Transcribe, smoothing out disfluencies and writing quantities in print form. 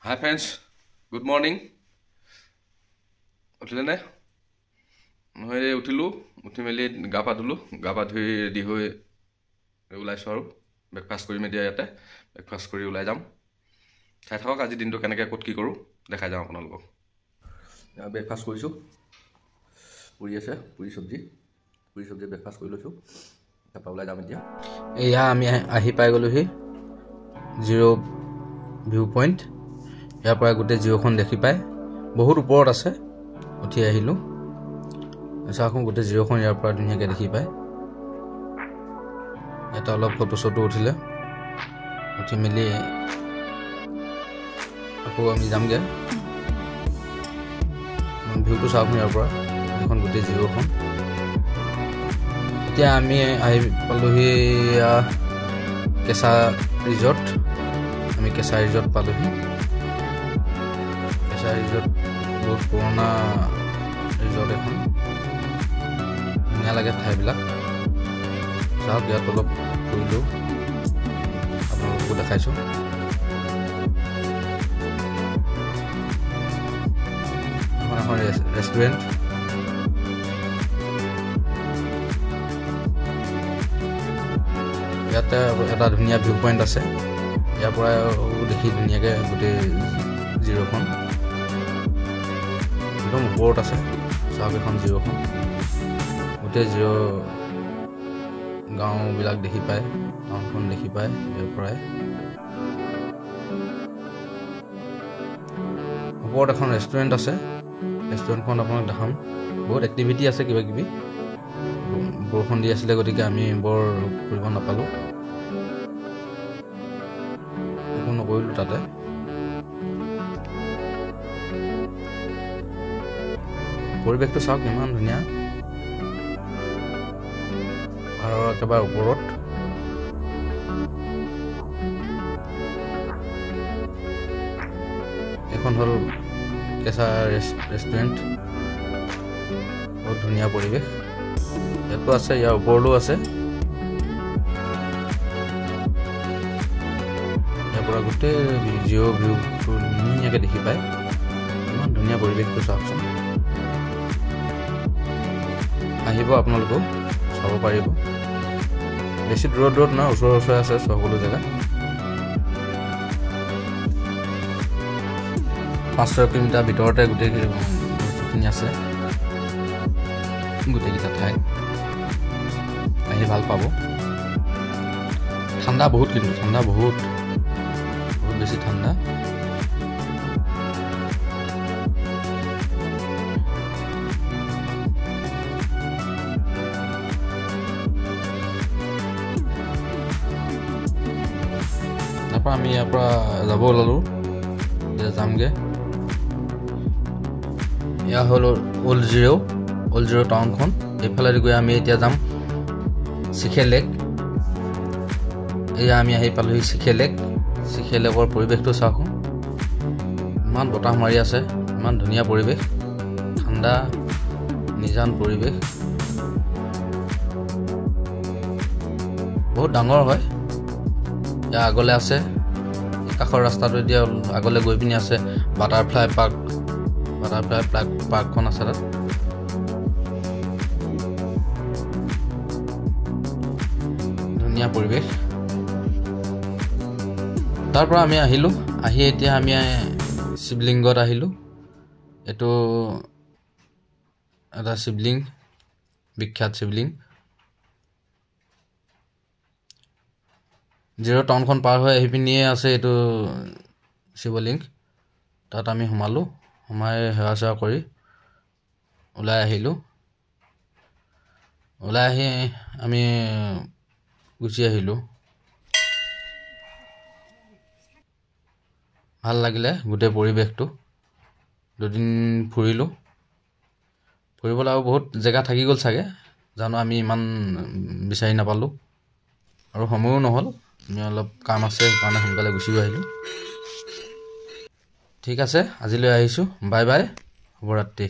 Hi friends, good morning. উঠিলে নে? মই উঠিলোঁ, উঠি মেলি গা পা ধুলোঁ, গা পা ধুই ৰেডি হৈ ওলাইছোঁ আৰু ব্ৰেকফাষ্ট কৰিম এতিয়া ইয়াতে। ব্ৰেকফাষ্ট কৰি ওলাই যাম। চাই থাকক আজি দিনটো কেনেকৈ ক'ত কি কৰোঁ দেখাই যাওঁ আপোনালোকক। ব্ৰেকফাষ্ট কৰিছোঁ, পুৰি আছে, পুৰি চব্জি ব্ৰেকফাষ্ট কৰি লৈছোঁ। তাৰপৰা ওলাই যাম এতিয়া। এয়া আমি আহি পাই গ'লোহি জিৰ' ভিউ পইণ্ট। ইয়াৰ পৰা গোটেই জিৰ'খন দেখি পায়, বহুত ওপৰত আছে। উঠি আহিলোঁ, চাওকচোন গোটেই জিৰ'খন ইয়াৰ পৰা ধুনীয়াকৈ দেখি পায়। ইয়াতে অলপ ফটো চটো উঠিলে, উঠি মেলি আকৌ আমি যামগৈ। ভিউটো চাওকচোন ইয়াৰ পৰা, এখন গোটেই জিৰ'খন। এতিয়া আমি আহি পালোহি কেঁচা ৰিজৰ্ট। আমি কেঁচা ৰিজৰ্ট পালোহি। কেঁচা ৰিজৰ্ট বহুত পুৰণা ৰিজৰ্ট এখন, ধুনীয়া লাগে ঠাইবিলাক। চাওক ইয়াত অলপ ফুৰিলোঁ, আপোনালোককো দেখাইছোঁ। এখন ৰেষ্টুৰেণ্ট। ইয়াতে এটা ধুনীয়া ভিউ পইণ্ট আছে, ইয়াৰ পৰা দেখি ধুনীয়াকৈ গোটেই জিৰ'খন একদম ওপৰত আছে। চাওক এখন জিৰ'খন, গোটেই জিৰ' গাঁওবিলাক দেখি পায়, টাউনখন দেখি পায় ইয়াৰ পৰাই। ওপৰত এখন ৰেষ্টুৰেণ্ট আছে, ৰেষ্টুৰেণ্টখন আপোনাক দেখাম। বহুত এক্টিভিটি আছে কিবা কিবি। বৰষুণ দি আছিলে গতিকে আমি বৰ ফুৰিব নাপালোঁ, একো নকৰিলোঁ তাতে। পৰিৱেশটো চাওক ইমান ধুনীয়া, আৰু একেবাৰে ওপৰত। এখন হ'ল কেঁচা ৰেষ্টুৰেণ্ট, বহুত ধুনীয়া পৰিৱেশ। ইয়াতো আছে, ইয়াৰ ওপৰলৈও আছে। ইয়াৰ পৰা গোটেই জিৰ' ভিউটো ধুনীয়াকৈ দেখি পায়। ইমান ধুনীয়া পৰিৱেশটো চাওকচোন। আহিব আপোনালোকেও চাব পাৰিব। বেছি দূৰত নহয়, ওচৰে ওচৰে আছে সকলো জেগা। 5-6 কিলোমিটাৰ ভিতৰতে গোটেইখিনি আছে, গোটেইকেইটা ঠাই। আহি ভাল পাব। ঠাণ্ডা বহুত, কিন্তু ঠাণ্ডা বহুত বেছি ঠাণ্ডা। তাৰপৰা আমি ইয়াৰ পৰা যাব ওলালোঁ, এতিয়া যামগৈ। এয়া হ'ল অল্ড জিৰ' টাউনখন। এইফালেদি গৈ আমি এতিয়া যাম চিখে লেক। এয়া আমি আহি পালোহি চিখে লেক। চিখে লেকৰ পৰিৱেশটো চাওকচোন, ইমান বতাহ মাৰি আছে, ইমান ধুনীয়া পৰিৱেশ, ঠাণ্ডা নিজান পৰিৱেশ। বহুত ডাঙৰ হয়। ইয়াৰ আগলৈ আছে, কাষৰ ৰাস্তাটো এতিয়া আগলৈ গৈ পিনি আছে বাটাৰফ্লাই পাৰ্কখন আছে তাত। ধুনীয়া পৰিৱেশ। তাৰ পৰা আমি আহিলোঁ, এতিয়া আমি শিৱলিংগত আহিলোঁ। এইটো এটা শিৱলিং, বিখ্যাত শিৱলিং। জিৰ' টাউনখন পাৰ হৈ আহি পিনিয়ে আছে এইটো শিৱলিং। তাত আমি সোমাই সেৱা চেৱা কৰি ওলাই আহিলোঁ। ওলাই আহি আমি গুচি আহিলোঁ। ভাল লাগিলে গোটেই পৰিৱেশটো। দুদিন ফুৰিলোঁ। ফুৰিবলৈ আৰু বহুত জেগা থাকি গ'ল চাগে, জানো আমি ইমান বিচাৰি নাপালোঁ, আৰু সময়ো নহ'ল। আমি অলপ কাম আছে, সেইকাৰণে সোনকালে গুচিও আহিলোঁ। ঠিক আছে, আজিলৈ আহিছোঁ। বাই বাই, শুভৰাত্ৰি।